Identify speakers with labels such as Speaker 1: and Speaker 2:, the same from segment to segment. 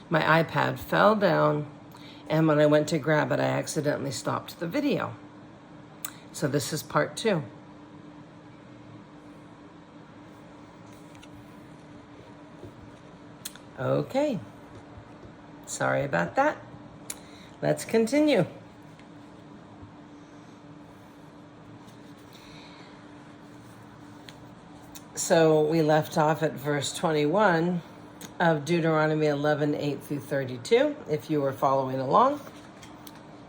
Speaker 1: My iPad fell down, and when I went to grab it, I accidentally stopped the video. So this is part 2. Okay. Sorry about that. Let's continue. So we left off at verse 21 of Deuteronomy 11:8-32, if you were following along.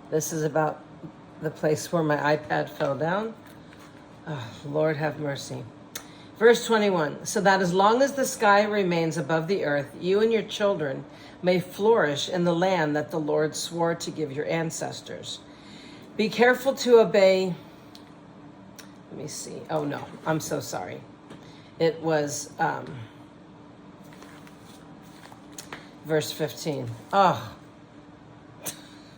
Speaker 1: This is about the place where my iPad fell down. Oh, Lord have mercy. Verse 21, so that as long as the sky remains above the earth, you and your children may flourish in the land that the Lord swore to give your ancestors. Be careful to obey. Let me see. Oh, no, I'm so sorry. It was verse 15. Oh,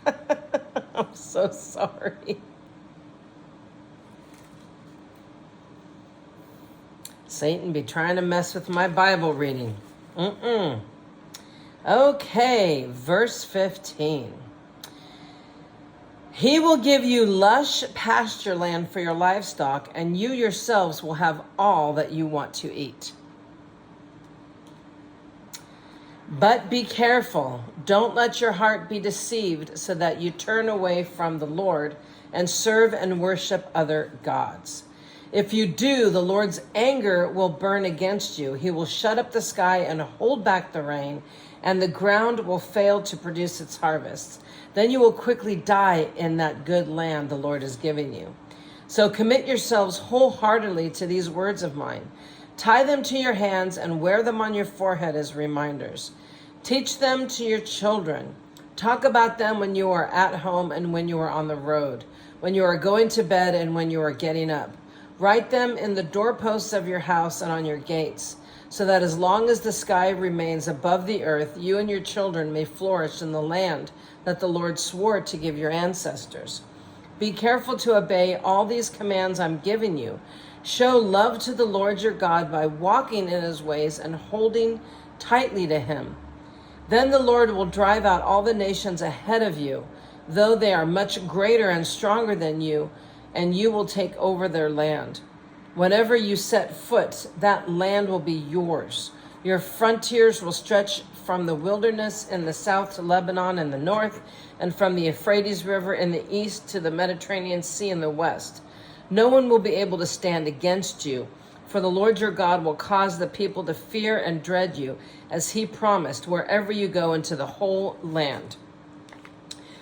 Speaker 1: I'm so sorry. Satan be trying to mess with my Bible reading. Okay, verse 15. He will give you lush pasture land for your livestock, and you yourselves will have all that you want to eat. But be careful. Don't let your heart be deceived so that you turn away from the Lord and serve and worship other gods. If you do, the Lord's anger will burn against you. He will shut up the sky and hold back the rain, and the ground will fail to produce its harvests. Then you will quickly die in that good land the Lord is giving you. So commit yourselves wholeheartedly to these words of mine. Tie them to your hands and wear them on your forehead as reminders. Teach them to your children. Talk about them when you are at home and when you are on the road, when you are going to bed and when you are getting up. Write them in the doorposts of your house and on your gates, so that as long as the sky remains above the earth, you and your children may flourish in the land that the Lord swore to give your ancestors. Be careful to obey all these commands I'm giving you. Show love to the Lord your God by walking in his ways and holding tightly to him. Then the Lord will drive out all the nations ahead of you, though they are much greater and stronger than you, and you will take over their land. Whenever you set foot, that land will be yours. Your frontiers will stretch from the wilderness in the south to Lebanon in the north, and from the Euphrates River in the east to the Mediterranean Sea in the west. No one will be able to stand against you, for the Lord your God will cause the people to fear and dread you, as he promised, wherever you go into the whole land.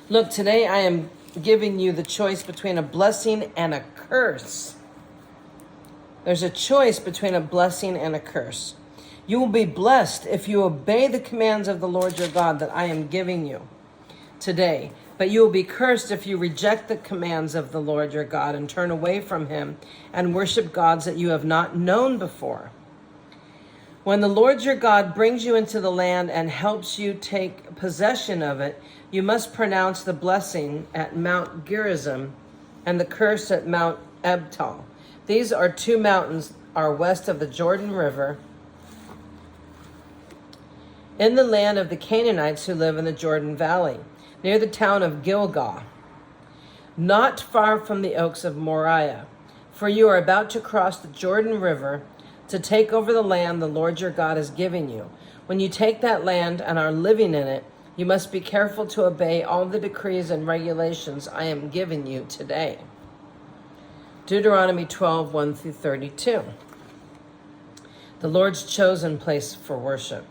Speaker 1: Look, today I am giving you the choice between a blessing and a curse. There's a choice between a blessing and a curse. You will be blessed if you obey the commands of the Lord your God that I am giving you today. But you will be cursed if you reject the commands of the Lord your God and turn away from him and worship gods that you have not known before. When the Lord your God brings you into the land and helps you take possession of it, you must pronounce the blessing at Mount Gerizim and the curse at Mount Ebtal. These are 2 mountains are west of the Jordan River, in the land of the Canaanites who live in the Jordan Valley, near the town of Gilgal, not far from the oaks of Moriah. For you are about to cross the Jordan River to take over the land the Lord your God is giving you. When you take that land and are living in it, you must be careful to obey all the decrees and regulations I am giving you today. Deuteronomy 12:1-32. The Lord's chosen place for worship.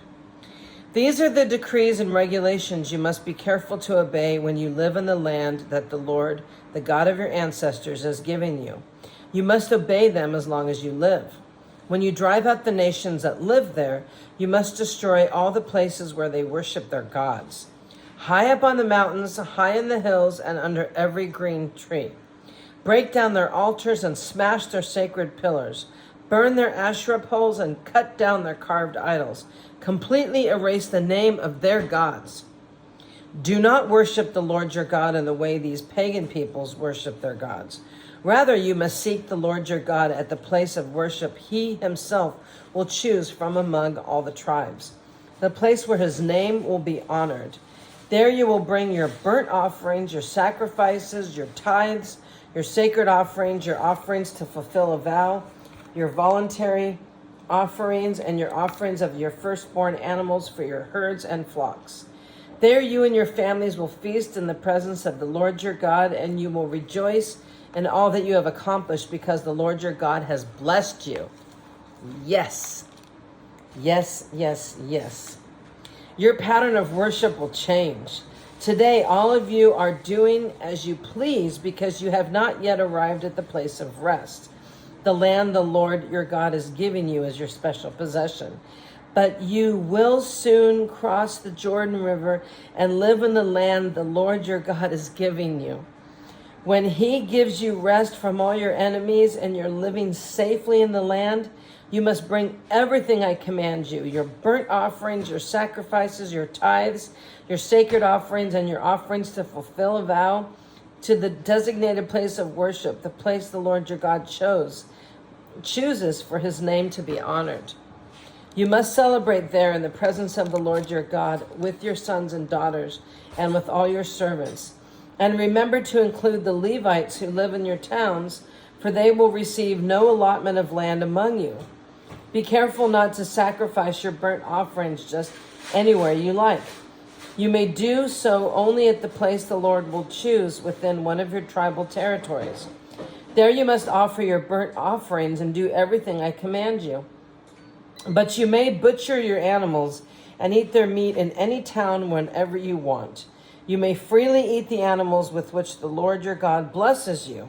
Speaker 1: These are the decrees and regulations you must be careful to obey when you live in the land that the Lord, the God of your ancestors, has given you. You must obey them as long as you live. When you drive out the nations that live there, you must destroy all the places where they worship their gods. High up on the mountains, high in the hills, and under every green tree. Break down their altars and smash their sacred pillars. Burn their Asherah poles and cut down their carved idols. Completely erase the name of their gods. Do not worship the Lord your God in the way these pagan peoples worship their gods. Rather, you must seek the Lord your God at the place of worship he himself will choose from among all the tribes. the place where his name will be honored. There you will bring your burnt offerings, your sacrifices, your tithes, your sacred offerings, your offerings to fulfill a vow, your voluntary offerings, and your offerings of your firstborn animals for your herds and flocks. There you and your families will feast in the presence of the Lord your God, and you will rejoice in all that you have accomplished, because the Lord your God has blessed you. Yes. Yes, yes, yes. Your pattern of worship will change. Today, all of you are doing as you please because you have not yet arrived at the place of rest, the land the Lord your God is giving you as your special possession. But you will soon cross the Jordan River and live in the land the Lord your God is giving you. When he gives you rest from all your enemies and you're living safely in the land, you must bring everything I command you, your burnt offerings, your sacrifices, your tithes, your sacred offerings, and your offerings to fulfill a vow, to the designated place of worship, the place the Lord your God chooses for his name to be honored. You must celebrate there in the presence of the Lord your God with your sons and daughters and with all your servants. And remember to include the Levites who live in your towns, for they will receive no allotment of land among you. Be careful not to sacrifice your burnt offerings just anywhere you like. You may do so only at the place the Lord will choose within one of your tribal territories. There you must offer your burnt offerings and do everything I command you. But you may butcher your animals and eat their meat in any town whenever you want. You may freely eat the animals with which the Lord your God blesses you.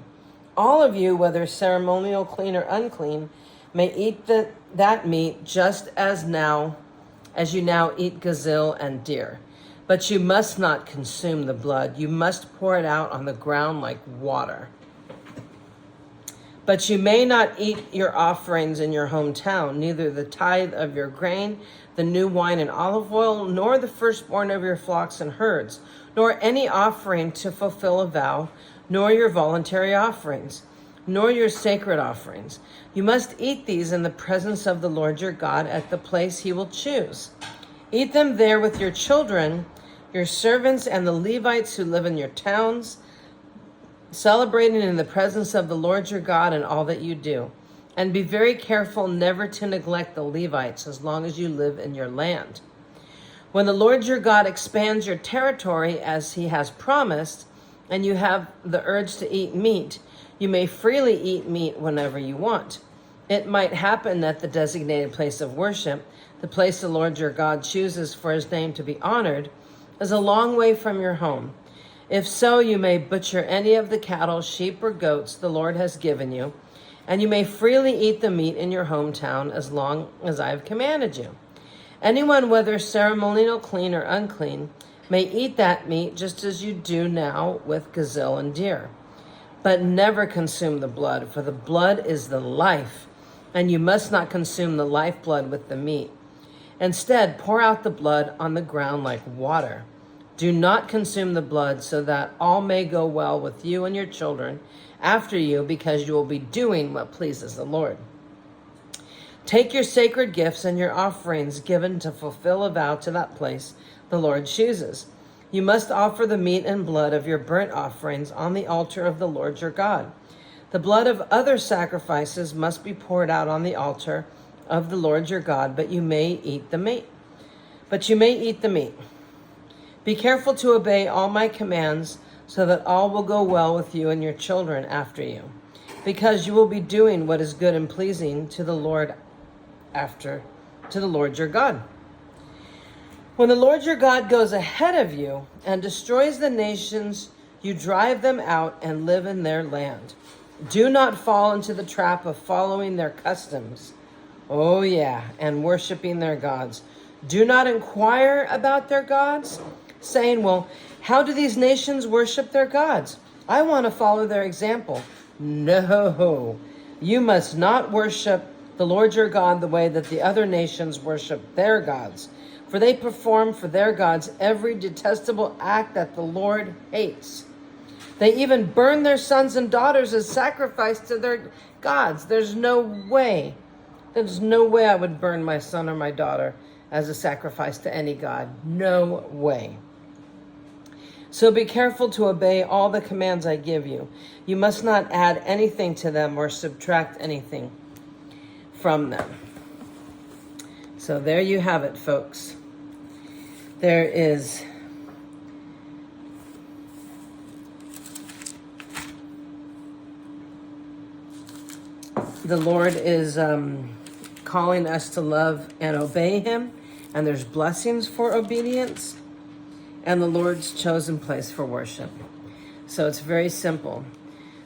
Speaker 1: All of you, whether ceremonial, clean, or unclean, may eat that meat just as you now eat gazelle and deer. But you must not consume the blood. You must pour it out on the ground like water. But you may not eat your offerings in your hometown, neither the tithe of your grain, the new wine and olive oil, nor the firstborn of your flocks and herds, nor any offering to fulfill a vow, nor your voluntary offerings, nor your sacred offerings. You must eat these in the presence of the Lord your God at the place he will choose. Eat them there with your children, your servants, and the Levites who live in your towns, celebrating in the presence of the Lord your God in all that you do. And be very careful never to neglect the Levites as long as you live in your land. When the Lord your God expands your territory as he has promised, and you have the urge to eat meat, you may freely eat meat whenever you want. It might happen that the designated place of worship, the place the Lord your God chooses for his name to be honored, is a long way from your home. If so, you may butcher any of the cattle, sheep, or goats the Lord has given you, and you may freely eat the meat in your hometown as long as I have commanded you. Anyone, whether ceremonial, clean, or unclean, may eat that meat just as you do now with gazelle and deer. But never consume the blood, for the blood is the life, and you must not consume the lifeblood with the meat. Instead, pour out the blood on the ground like water. Do not consume the blood, so that all may go well with you and your children after you, because you will be doing what pleases the Lord. Take your sacred gifts and your offerings given to fulfill a vow to that place the Lord chooses. You must offer the meat and blood of your burnt offerings on the altar of the Lord your God. The blood of other sacrifices must be poured out on the altar of the Lord your God, but you may eat the meat. Be careful to obey all my commands, so that all will go well with you and your children after you, because you will be doing what is good and pleasing to the Lord your God. When the Lord your God goes ahead of you and destroys the nations, you drive them out and live in their land. Do not fall into the trap of following their customs. Oh yeah, and worshiping their gods. Do not inquire about their gods, saying, well, how do these nations worship their gods? I want to follow their example. No, you must not worship the Lord your God the way that the other nations worship their gods, for they perform for their gods every detestable act that the Lord hates. They even burn their sons and daughters as sacrifice to their gods. There's no way I would burn my son or my daughter as a sacrifice to any god. No way. So be careful to obey all the commands I give you. You must not add anything to them or subtract anything from them. So there you have it, folks. There is the Lord is calling us to love and obey him, and there's blessings for obedience, and the Lord's chosen place for worship. So it's very simple.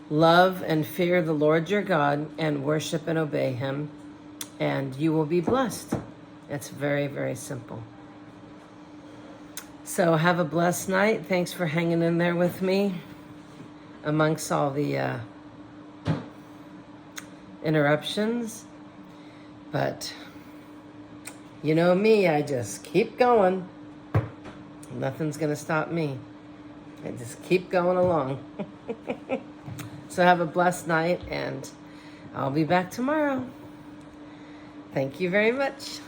Speaker 1: Love and fear the Lord your God and worship and obey him, and you will be blessed. It's very, very simple. So have a blessed night. Thanks for hanging in there with me amongst all the interruptions. But you know me, I just keep going. Nothing's going to stop me. I just keep going along. So have a blessed night, and I'll be back tomorrow. Thank you very much.